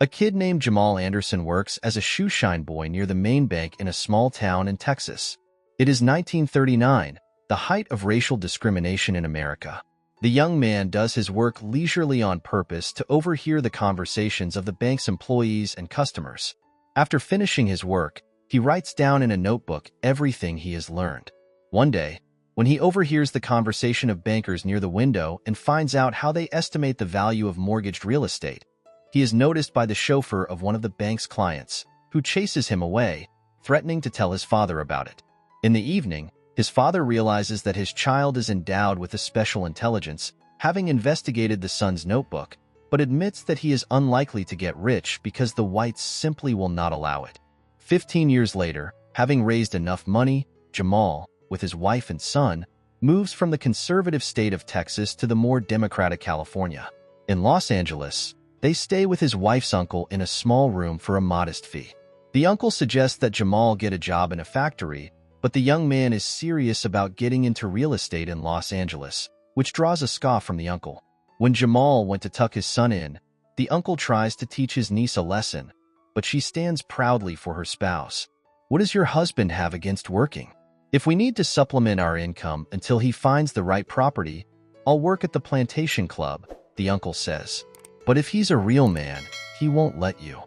A kid named Jamal Anderson works as a shoeshine boy near the main bank in a small town in Texas. It is 1939, the height of racial discrimination in America. The young man does his work leisurely on purpose to overhear the conversations of the bank's employees and customers. After finishing his work, he writes down in a notebook everything he has learned. One day, when he overhears the conversation of bankers near the window and finds out how they estimate the value of mortgaged real estate, he is noticed by the chauffeur of one of the bank's clients, who chases him away, threatening to tell his father about it. In the evening, his father realizes that his child is endowed with a special intelligence, having investigated the son's notebook, but admits that he is unlikely to get rich because the whites simply will not allow it. 15 years later, having raised enough money, Jamal, with his wife and son, moves from the conservative state of Texas to the more democratic California. In Los Angeles, they stay with his wife's uncle in a small room for a modest fee. The uncle suggests that Jamal get a job in a factory, but the young man is serious about getting into real estate in Los Angeles, which draws a scoff from the uncle. When Jamal went to tuck his son in, the uncle tries to teach his niece a lesson, but she stands proudly for her spouse. "What does your husband have against working? If we need to supplement our income until he finds the right property, I'll work at the plantation club," the uncle says. "But if he's a real man, he won't let you.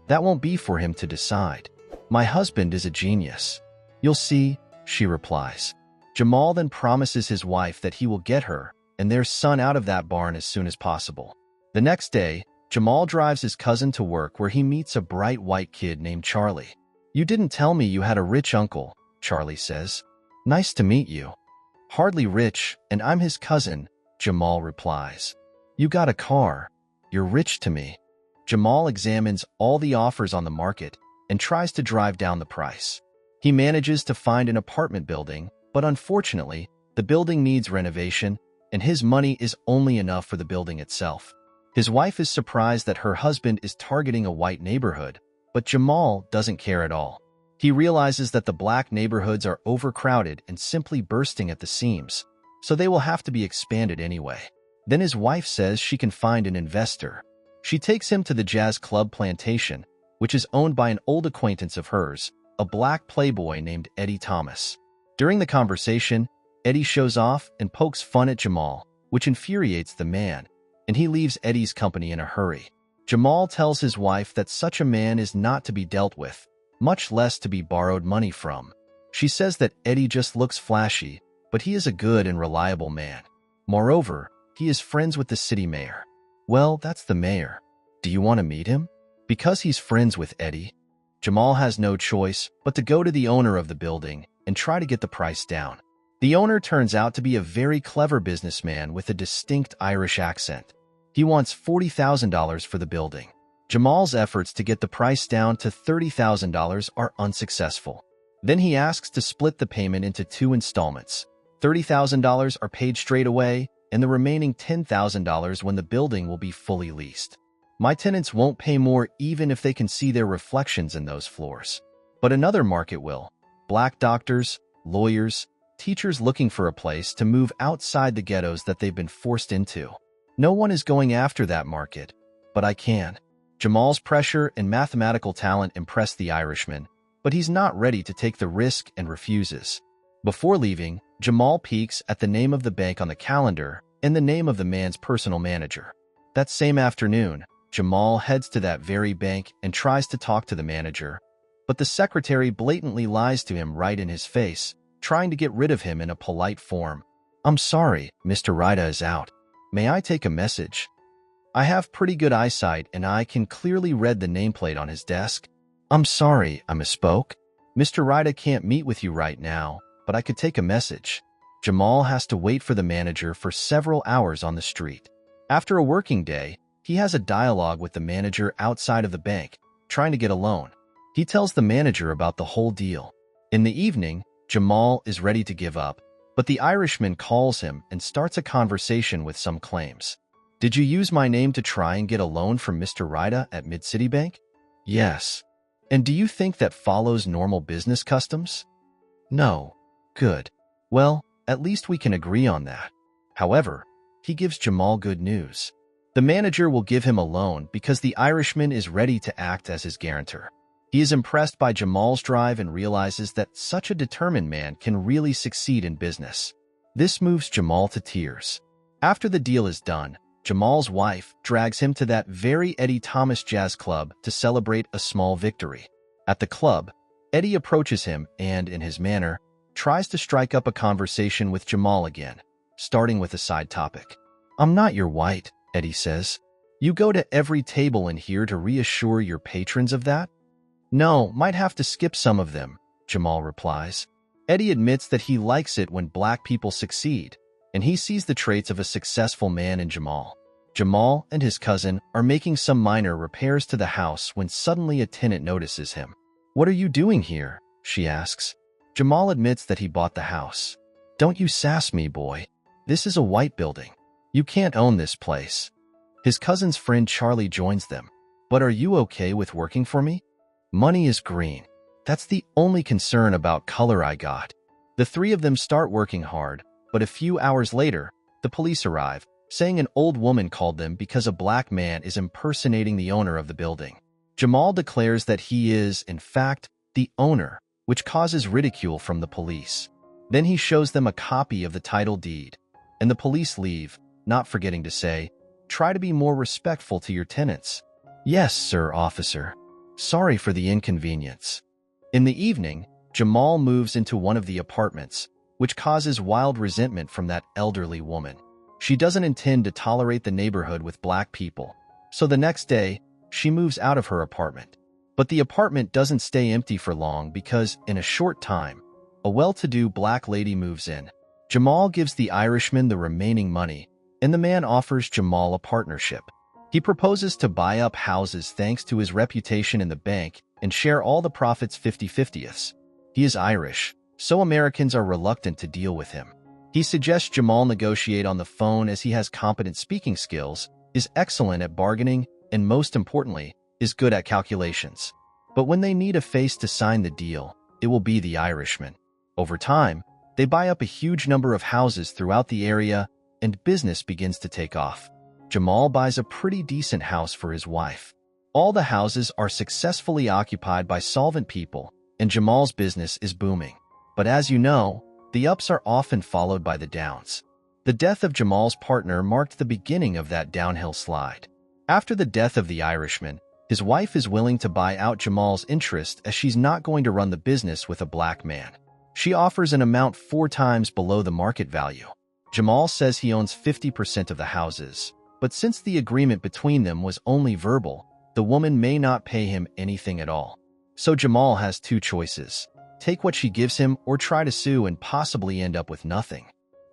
That won't be for him to decide. My husband is a genius. You'll see," she replies. Jamal then promises his wife that he will get her and their son out of that barn as soon as possible. The next day, Jamal drives his cousin to work where he meets a bright white kid named Charlie. "You didn't tell me you had a rich uncle," Charlie says. "Nice to meet you." "Hardly rich, and I'm his cousin," Jamal replies. "You got a car. You're rich to me." Jamal examines all the offers on the market and tries to drive down the price. He manages to find an apartment building, but unfortunately, the building needs renovation, and his money is only enough for the building itself. His wife is surprised that her husband is targeting a white neighborhood, but Jamal doesn't care at all. He realizes that the black neighborhoods are overcrowded and simply bursting at the seams, so they will have to be expanded anyway. Then his wife says she can find an investor. She takes him to the jazz club Plantation, which is owned by an old acquaintance of hers, a black playboy named Eddie Thomas. During the conversation, Eddie shows off and pokes fun at Jamal, which infuriates the man, and he leaves Eddie's company in a hurry. Jamal tells his wife that such a man is not to be dealt with, much less to be borrowed money from. She says that Eddie just looks flashy, but he is a good and reliable man. Moreover, he is friends with the city mayor. "Well, that's the mayor. Do you want to meet him?" Because he's friends with Eddie, Jamal has no choice but to go to the owner of the building and try to get the price down. The owner turns out to be a very clever businessman with a distinct Irish accent. He wants $40,000 for the building. Jamal's efforts to get the price down to $30,000 are unsuccessful. Then he asks to split the payment into 2 installments. $30,000 are paid straight away, and the remaining $10,000 when the building will be fully leased. "My tenants won't pay more even if they can see their reflections in those floors. But another market will. Black doctors, lawyers, teachers looking for a place to move outside the ghettos that they've been forced into. No one is going after that market, but I can." Jamal's pressure and mathematical talent impress the Irishman, but he's not ready to take the risk and refuses. Before leaving, Jamal peeks at the name of the bank on the calendar and the name of the man's personal manager. That same afternoon, Jamal heads to that very bank and tries to talk to the manager, but the secretary blatantly lies to him right in his face, trying to get rid of him in a polite form. "I'm sorry, Mr. Rida is out. May I take a message?" "I have pretty good eyesight and I can clearly read the nameplate on his desk." "I'm sorry, I misspoke. Mr. Rida can't meet with you right now, but I could take a message." Jamal has to wait for the manager for several hours on the street. After a working day, he has a dialogue with the manager outside of the bank, trying to get a loan. He tells the manager about the whole deal. In the evening, Jamal is ready to give up, but the Irishman calls him and starts a conversation with some claims. "Did you use my name to try and get a loan from Mr. Rida at Mid-City Bank?" "Yes." "And do you think that follows normal business customs?" "No." "Good. Well, at least we can agree on that." However, he gives Jamal good news. The manager will give him a loan because the Irishman is ready to act as his guarantor. He is impressed by Jamal's drive and realizes that such a determined man can really succeed in business. This moves Jamal to tears. After the deal is done, Jamal's wife drags him to that very Eddie Thomas jazz club to celebrate a small victory. At the club, Eddie approaches him and, in his manner, tries to strike up a conversation with Jamal again, starting with a side topic. "I'm not your white," Eddie says. "You go to every table in here to reassure your patrons of that?" "No, might have to skip some of them," Jamal replies. Eddie admits that he likes it when black people succeed, and he sees the traits of a successful man in Jamal. Jamal and his cousin are making some minor repairs to the house when suddenly a tenant notices him. "What are you doing here?" she asks. Jamal admits that he bought the house. "Don't you sass me, boy. This is a white building. You can't own this place." His cousin's friend Charlie joins them. "But are you okay with working for me? Money is green. That's the only concern about color I got." The three of them start working hard, but a few hours later, the police arrive, saying an old woman called them because a black man is impersonating the owner of the building. Jamal declares that he is, in fact, the owner, which causes ridicule from the police. Then he shows them a copy of the title deed, and the police leave, not forgetting to say, "Try to be more respectful to your tenants." "Yes, sir, officer. Sorry for the inconvenience." In the evening, Jamal moves into one of the apartments, which causes wild resentment from that elderly woman. She doesn't intend to tolerate the neighborhood with black people, so the next day, she moves out of her apartment. But the apartment doesn't stay empty for long because, in a short time, a well-to-do black lady moves in. Jamal gives the Irishman the remaining money, and the man offers Jamal a partnership. He proposes to buy up houses thanks to his reputation in the bank and share all the profits 50-50ths. He is Irish, so Americans are reluctant to deal with him. He suggests Jamal negotiate on the phone as he has competent speaking skills, is excellent at bargaining, and most importantly, is good at calculations. But when they need a face to sign the deal, it will be the Irishman. Over time, they buy up a huge number of houses throughout the area, and business begins to take off. Jamal buys a pretty decent house for his wife. All the houses are successfully occupied by solvent people, and Jamal's business is booming. But as you know, the ups are often followed by the downs. The death of Jamal's partner marked the beginning of that downhill slide. After the death of the Irishman, his wife is willing to buy out Jamal's interest as she's not going to run the business with a black man. She offers an amount 4 times below the market value. Jamal says he owns 50% of the houses, but since the agreement between them was only verbal, the woman may not pay him anything at all. So Jamal has 2 choices: take what she gives him or try to sue and possibly end up with nothing.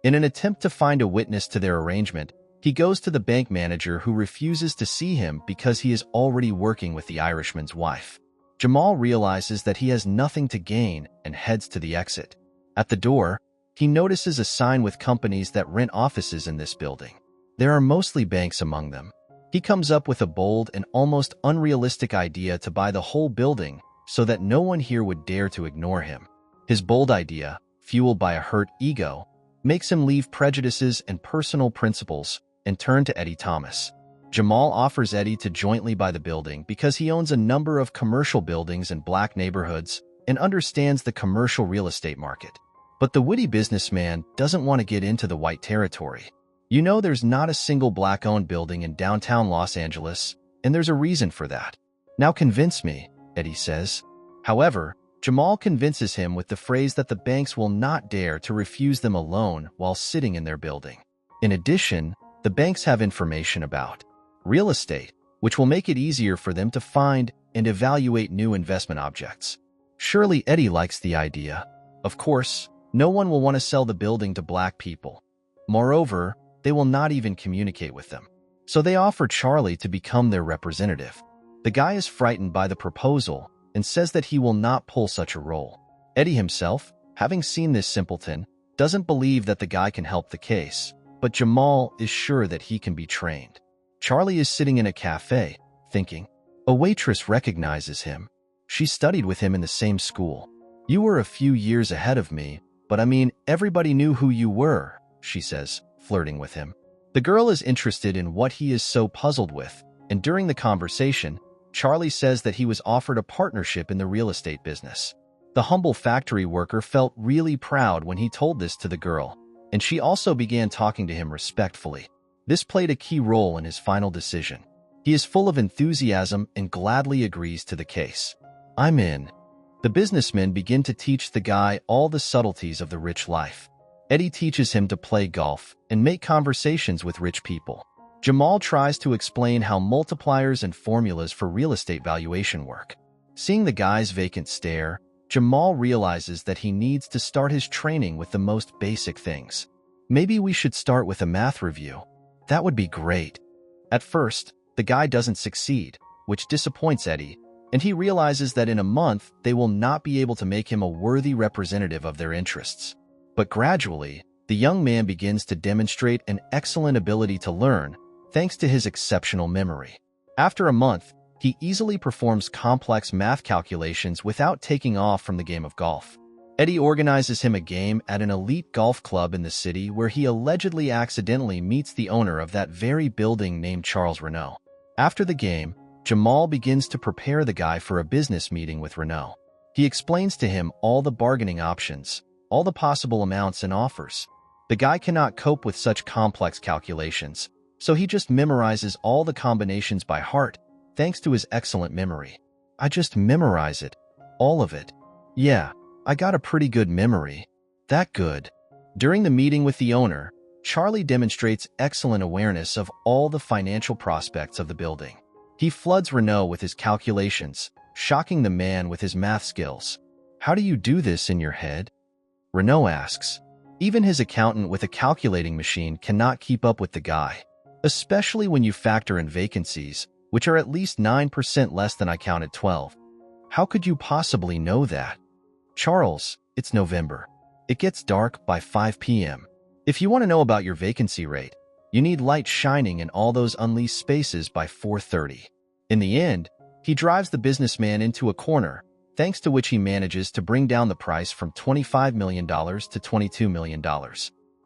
In an attempt to find a witness to their arrangement, he goes to the bank manager who refuses to see him because he is already working with the Irishman's wife. Jamal realizes that he has nothing to gain and heads to the exit. At the door, he notices a sign with companies that rent offices in this building. There are mostly banks among them. He comes up with a bold and almost unrealistic idea to buy the whole building so that no one here would dare to ignore him. His bold idea, fueled by a hurt ego, makes him leave prejudices and personal principles and turn to Eddie Thomas. Jamal offers Eddie to jointly buy the building because he owns a number of commercial buildings in black neighborhoods and understands the commercial real estate market. But the witty businessman doesn't want to get into the white territory. You know, there's not a single black-owned building in downtown Los Angeles, and there's a reason for that. "Now convince me," Eddie says. However, Jamal convinces him with the phrase that the banks will not dare to refuse them a loan while sitting in their building. In addition, the banks have information about real estate, which will make it easier for them to find and evaluate new investment objects. Surely Eddie likes the idea. Of course, no one will want to sell the building to black people. Moreover, they will not even communicate with them. So they offer Charlie to become their representative. The guy is frightened by the proposal and says that he will not pull such a role. Eddie himself, having seen this simpleton, doesn't believe that the guy can help the case, but Jamal is sure that he can be trained. Charlie is sitting in a cafe, thinking. A waitress recognizes him. She studied with him in the same school. "You were a few years ahead of me, but I mean, everybody knew who you were," she says, flirting with him. The girl is interested in what he is so puzzled with, and during the conversation, Charlie says that he was offered a partnership in the real estate business. The humble factory worker felt really proud when he told this to the girl, and she also began talking to him respectfully. This played a key role in his final decision. He is full of enthusiasm and gladly agrees to the case. I'm in. The businessmen begin to teach the guy all the subtleties of the rich life. Eddie teaches him to play golf and make conversations with rich people. Jamal tries to explain how multipliers and formulas for real estate valuation work. Seeing the guy's vacant stare, Jamal realizes that he needs to start his training with the most basic things. Maybe we should start with a math review. That would be great. At first, the guy doesn't succeed, which disappoints Eddie, and he realizes that in a month they will not be able to make him a worthy representative of their interests. But gradually, the young man begins to demonstrate an excellent ability to learn, thanks to his exceptional memory. After a month, he easily performs complex math calculations without taking off from the game of golf. Eddie organizes him a game at an elite golf club in the city where he allegedly accidentally meets the owner of that very building named Charles Renault. After the game, Jamal begins to prepare the guy for a business meeting with Renault. He explains to him all the bargaining options, all the possible amounts and offers. The guy cannot cope with such complex calculations, so he just memorizes all the combinations by heart, thanks to his excellent memory. I just memorize it. All of it. Yeah, I got a pretty good memory. That good. During the meeting with the owner, Charlie demonstrates excellent awareness of all the financial prospects of the building. He floods Renault with his calculations, shocking the man with his math skills. How do you do this in your head? Renault asks. Even his accountant with a calculating machine cannot keep up with the guy, especially when you factor in vacancies, which are at least 9% less than I counted 12. How could you possibly know that? Charles, it's November. It gets dark by 5 p.m. If you want to know about your vacancy rate, you need light shining in all those unleased spaces by 4:30. In the end, he drives the businessman into a corner, thanks to which he manages to bring down the price from $25 million to $22 million.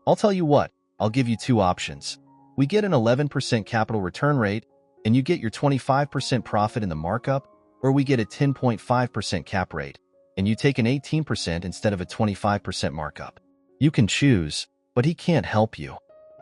I'll tell you what, I'll give you two options. We get an 11% capital return rate, and you get your 25% profit in the markup, or we get a 10.5% cap rate, and you take an 18% instead of a 25% markup. You can choose, but he can't help you.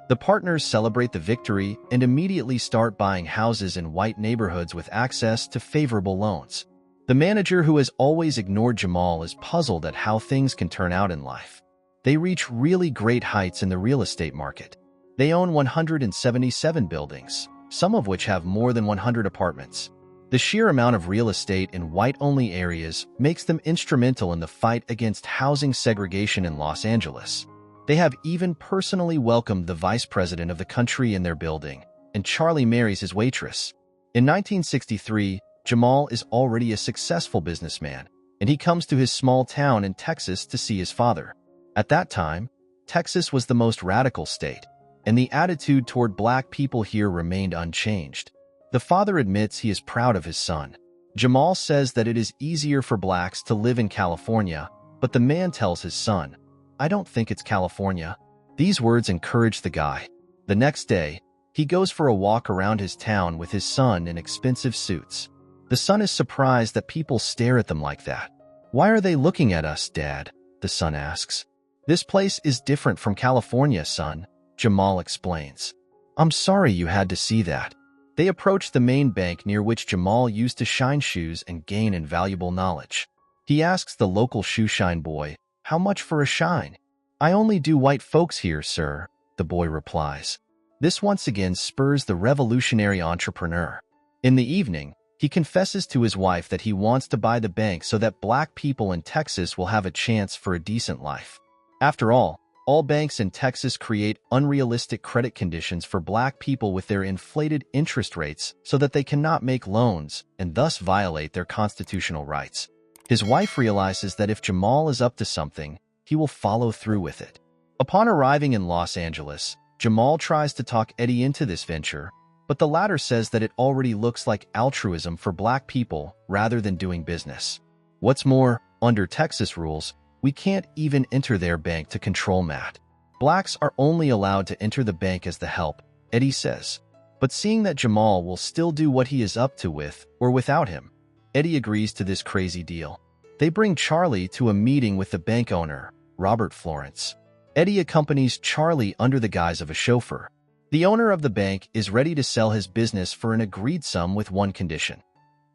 The partners celebrate the victory and immediately start buying houses in white neighborhoods with access to favorable loans. The manager who has always ignored Jamal is puzzled at how things can turn out in life. They reach really great heights in the real estate market. They own 177 buildings, some of which have more than 100 apartments. The sheer amount of real estate in white-only areas makes them instrumental in the fight against housing segregation in Los Angeles. They have even personally welcomed the vice president of the country in their building, and Charlie marries his waitress. In 1963, Jamal is already a successful businessman, and he comes to his small town in Texas to see his father. At that time, Texas was the most radical state, and the attitude toward black people here remained unchanged. The father admits he is proud of his son. Jamal says that it is easier for blacks to live in California, but the man tells his son, I don't think it's California. These words encourage the guy. The next day, he goes for a walk around his town with his son in expensive suits. The son is surprised that people stare at them like that. Why are they looking at us, Dad? The son asks. This place is different from California, son, Jamal explains. I'm sorry you had to see that. They approach the main bank near which Jamal used to shine shoes and gain invaluable knowledge. He asks the local shoeshine boy, how much for a shine? I only do white folks here, sir, the boy replies. This once again spurs the revolutionary entrepreneur. In the evening, he confesses to his wife that he wants to buy the bank so that black people in Texas will have a chance for a decent life. After all banks in Texas create unrealistic credit conditions for black people with their inflated interest rates so that they cannot make loans and thus violate their constitutional rights. His wife realizes that if Jamal is up to something, he will follow through with it. Upon arriving in Los Angeles, Jamal tries to talk Eddie into this venture, but the latter says that it already looks like altruism for black people rather than doing business. What's more, under Texas rules, we can't even enter their bank to control Matt. Blacks are only allowed to enter the bank as the help, Eddie says. But seeing that Jamal will still do what he is up to with or without him, Eddie agrees to this crazy deal. They bring Charlie to a meeting with the bank owner, Robert Florence. Eddie accompanies Charlie under the guise of a chauffeur. The owner of the bank is ready to sell his business for an agreed sum with one condition.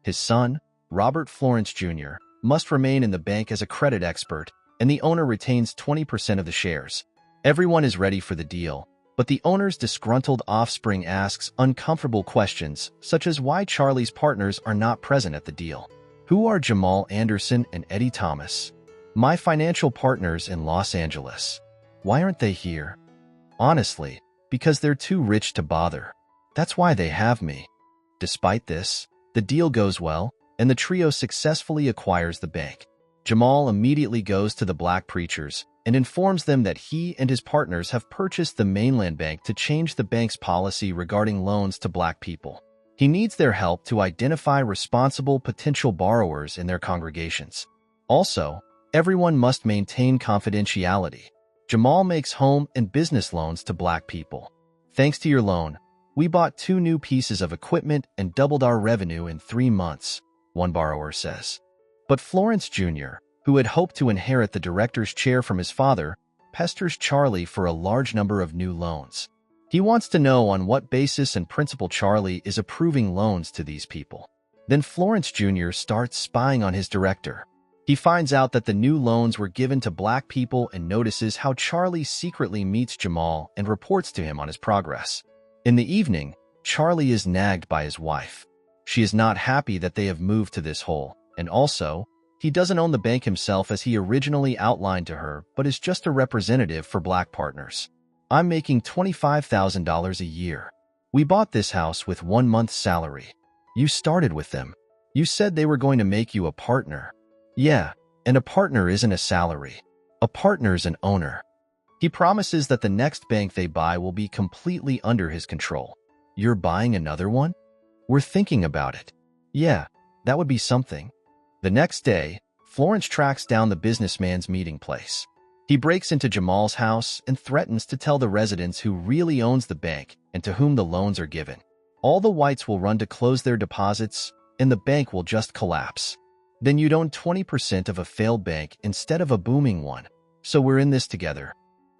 His son, Robert Florence Jr., must remain in the bank as a credit expert, and the owner retains 20% of the shares. Everyone is ready for the deal, but the owner's disgruntled offspring asks uncomfortable questions, such as why Charlie's partners are not present at the deal. Who are Jamal Anderson and Eddie Thomas? My financial partners in Los Angeles. Why aren't they here? Honestly, because they're too rich to bother. That's why they have me. Despite this, the deal goes well, and the trio successfully acquires the bank. Jamal immediately goes to the black preachers and informs them that he and his partners have purchased the mainland bank to change the bank's policy regarding loans to black people. He needs their help to identify responsible potential borrowers in their congregations. Also, everyone must maintain confidentiality. Jamal makes home and business loans to black people. Thanks to your loan, we bought 2 new pieces of equipment and doubled our revenue in 3 months, one borrower says. But Florence Jr., who had hoped to inherit the director's chair from his father, pesters Charlie for a large number of new loans. He wants to know on what basis and principle Charlie is approving loans to these people. Then Florence Jr. starts spying on his director. He finds out that the new loans were given to black people and notices how Charlie secretly meets Jamal and reports to him on his progress. In the evening, Charlie is nagged by his wife. She is not happy that they have moved to this hole, and also, he doesn't own the bank himself as he originally outlined to her, but is just a representative for black partners. I'm making $25,000 a year. We bought this house with 1 month's salary. You started with them. You said they were going to make you a partner. Yeah, and a partner isn't a salary. A partner's an owner. He promises that the next bank they buy will be completely under his control. You're buying another one? We're thinking about it. Yeah, that would be something. The next day, Florence tracks down the businessman's meeting place. He breaks into Jamal's house and threatens to tell the residents who really owns the bank and to whom the loans are given. All the whites will run to close their deposits, and the bank will just collapse. Then you'd own 20% of a failed bank instead of a booming one. So we're in this together.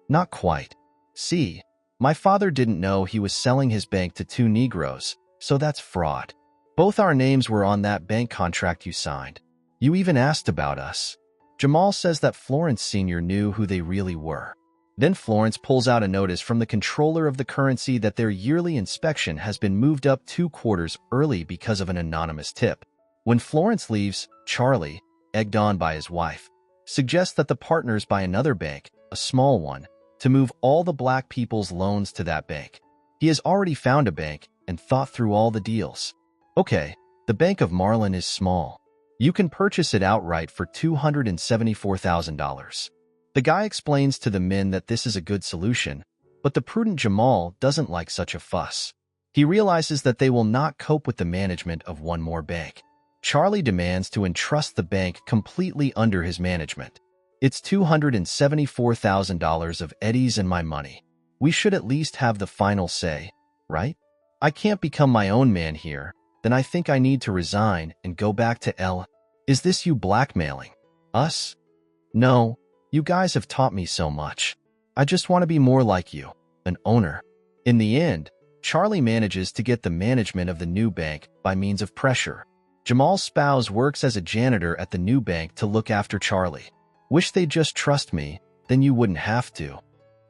Not quite. See, my father didn't know he was selling his bank to 2 Negroes, so that's fraud. Both our names were on that bank contract you signed. You even asked about us. Jamal says that Florence Sr. knew who they really were. Then Florence pulls out a notice from the controller of the currency that their yearly inspection has been moved up 2 quarters early because of an anonymous tip. When Florence leaves, Charlie, egged on by his wife, suggests that the partners buy another bank, a small one, to move all the black people's loans to that bank. He has already found a bank and thought through all the deals. Okay, the Bank of Marlin is small. You can purchase it outright for $274,000. The guy explains to the men that this is a good solution, but the prudent Jamal doesn't like such a fuss. He realizes that they will not cope with the management of one more bank. Charlie demands to entrust the bank completely under his management. It's $274,000 of Eddie's and my money. We should at least have the final say, right? I can't become my own man here. Then I think I need to resign and go back to L. Is this you blackmailing us? No, you guys have taught me so much. I just want to be more like you, an owner. In the end, Charlie manages to get the management of the new bank by means of pressure. Jamal's spouse works as a janitor at the new bank to look after Charlie. Wish they'd just trust me, then you wouldn't have to.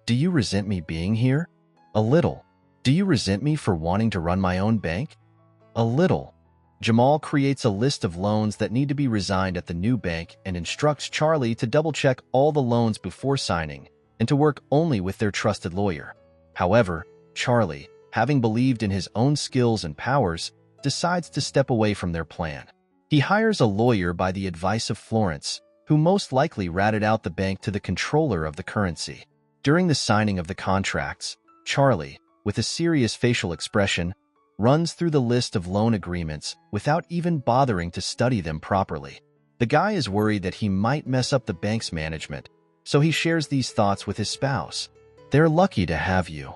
Do you resent me being here? A little. Do you resent me for wanting to run my own bank? A little. Jamal creates a list of loans that need to be resigned at the new bank and instructs Charlie to double-check all the loans before signing and to work only with their trusted lawyer. However, Charlie, having believed in his own skills and powers, decides to step away from their plan. He hires a lawyer by the advice of Florence, who most likely ratted out the bank to the controller of the currency. During the signing of the contracts, Charlie, with a serious facial expression, runs through the list of loan agreements without even bothering to study them properly. The guy is worried that he might mess up the bank's management, so he shares these thoughts with his spouse. They're lucky to have you.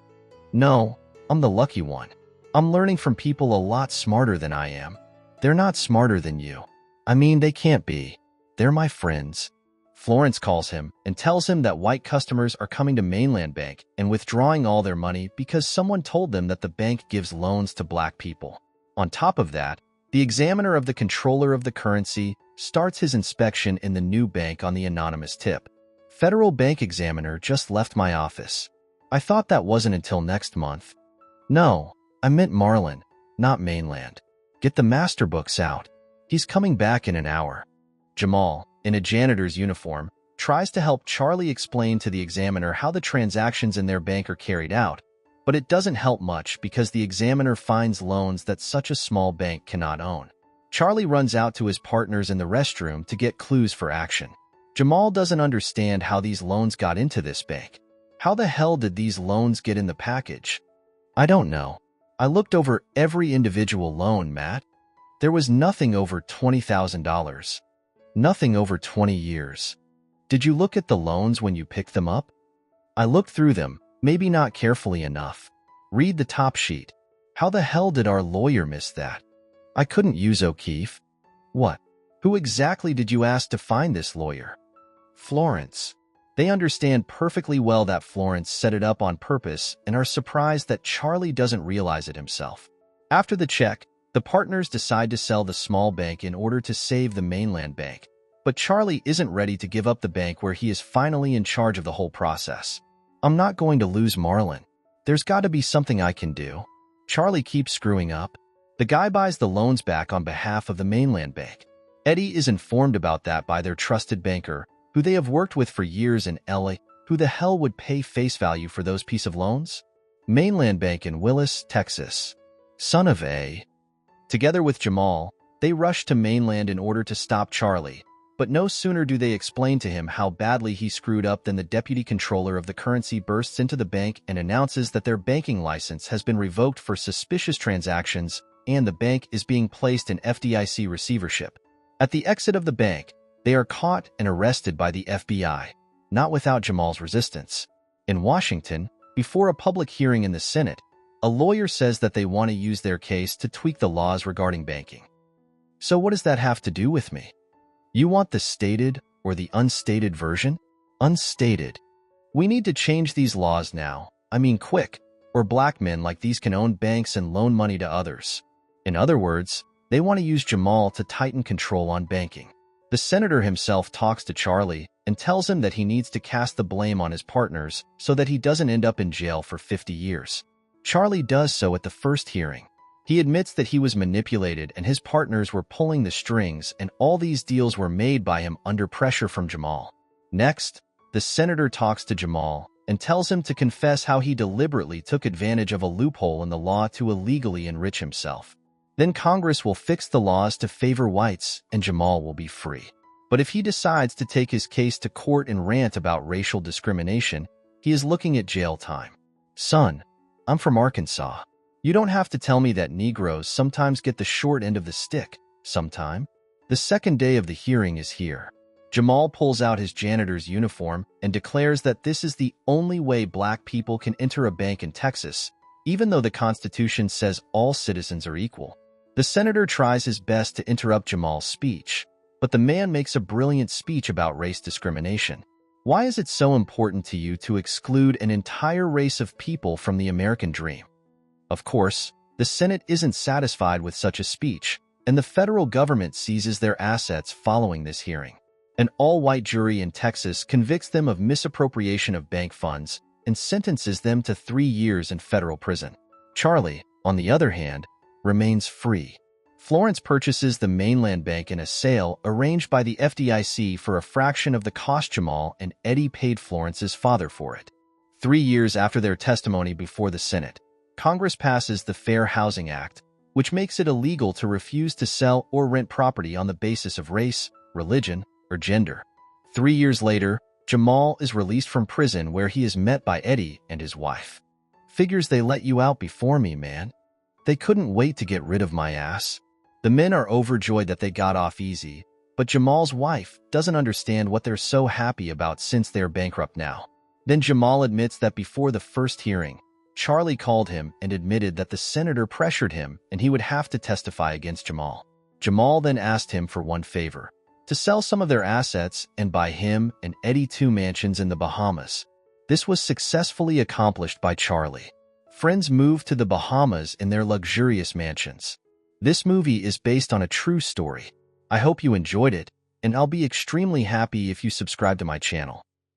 No, I'm the lucky one. I'm learning from people a lot smarter than I am. They're not smarter than you. I mean, they can't be. They're my friends. Florence calls him and tells him that white customers are coming to Mainland Bank and withdrawing all their money because someone told them that the bank gives loans to black people. On top of that, the examiner of the controller of the currency starts his inspection in the new bank on the anonymous tip. Federal bank examiner just left my office. I thought that wasn't until next month. No, I meant Marlin, not Mainland. Get the master books out. He's coming back in an hour. Jamal, in a janitor's uniform, tries to help Charlie explain to the examiner how the transactions in their bank are carried out, but it doesn't help much because the examiner finds loans that such a small bank cannot own. Charlie runs out to his partners in the restroom to get clues for action. Jamal doesn't understand how these loans got into this bank. How the hell did these loans get in the package? I don't know. I looked over every individual loan, Matt. There was nothing over $20,000. Nothing over 20 years. Did you look at the loans when you picked them up? I looked through them, maybe not carefully enough. Read the top sheet. How the hell did our lawyer miss that? I couldn't use O'Keefe. What? Who exactly did you ask to find this lawyer? Florence. They understand perfectly well that Florence set it up on purpose and are surprised that Charlie doesn't realize it himself. After the check, the partners decide to sell the small bank in order to save the Mainland Bank. But Charlie isn't ready to give up the bank where he is finally in charge of the whole process. I'm not going to lose Marlin. There's got to be something I can do. Charlie keeps screwing up. The guy buys the loans back on behalf of the Mainland Bank. Eddie is informed about that by their trusted banker, who they have worked with for years in LA. Who the hell would pay face value for those piece of loans? Mainland Bank in Willis, Texas. Son of a... Together with Jamal, they rush to Mainland in order to stop Charlie, but no sooner do they explain to him how badly he screwed up than the deputy controller of the currency bursts into the bank and announces that their banking license has been revoked for suspicious transactions and the bank is being placed in FDIC receivership. At the exit of the bank, they are caught and arrested by the FBI, not without Jamal's resistance. In Washington, before a public hearing in the Senate, a lawyer says that they want to use their case to tweak the laws regarding banking. So what does that have to do with me? You want the stated or the unstated version? Unstated. We need to change these laws now. I mean quick, or black men like these can own banks and loan money to others. In other words, they want to use Jamal to tighten control on banking. The senator himself talks to Charlie and tells him that he needs to cast the blame on his partners so that he doesn't end up in jail for 50 years. Charlie does so at the first hearing. He admits that he was manipulated and his partners were pulling the strings and all these deals were made by him under pressure from Jamal. Next, the senator talks to Jamal and tells him to confess how he deliberately took advantage of a loophole in the law to illegally enrich himself. Then Congress will fix the laws to favor whites and Jamal will be free. But if he decides to take his case to court and rant about racial discrimination, he is looking at jail time. Son, I'm from Arkansas. You don't have to tell me that Negroes sometimes get the short end of the stick, sometime. The second day of the hearing is here. Jamal pulls out his janitor's uniform and declares that this is the only way black people can enter a bank in Texas, even though the Constitution says all citizens are equal. The senator tries his best to interrupt Jamal's speech, but the man makes a brilliant speech about race discrimination. Why is it so important to you to exclude an entire race of people from the American dream? Of course, the Senate isn't satisfied with such a speech, and the federal government seizes their assets following this hearing. An all-white jury in Texas convicts them of misappropriation of bank funds and sentences them to 3 years in federal prison. Charlie, on the other hand, remains free. Florence purchases the Mainland Bank in a sale arranged by the FDIC for a fraction of the cost. Jamal and Eddie paid Florence's father for it. 3 years after their testimony before the Senate, Congress passes the Fair Housing Act, which makes it illegal to refuse to sell or rent property on the basis of race, religion, or gender. 3 years later, Jamal is released from prison where he is met by Eddie and his wife. Figures they let you out before me, man. They couldn't wait to get rid of my ass. The men are overjoyed that they got off easy, but Jamal's wife doesn't understand what they're so happy about since they're bankrupt now. Then Jamal admits that before the first hearing, Charlie called him and admitted that the senator pressured him and he would have to testify against Jamal. Jamal then asked him for one favor, to sell some of their assets and buy him and Eddie 2 mansions in the Bahamas. This was successfully accomplished by Charlie. Friends moved to the Bahamas in their luxurious mansions. This movie is based on a true story. I hope you enjoyed it, and I'll be extremely happy if you subscribe to my channel.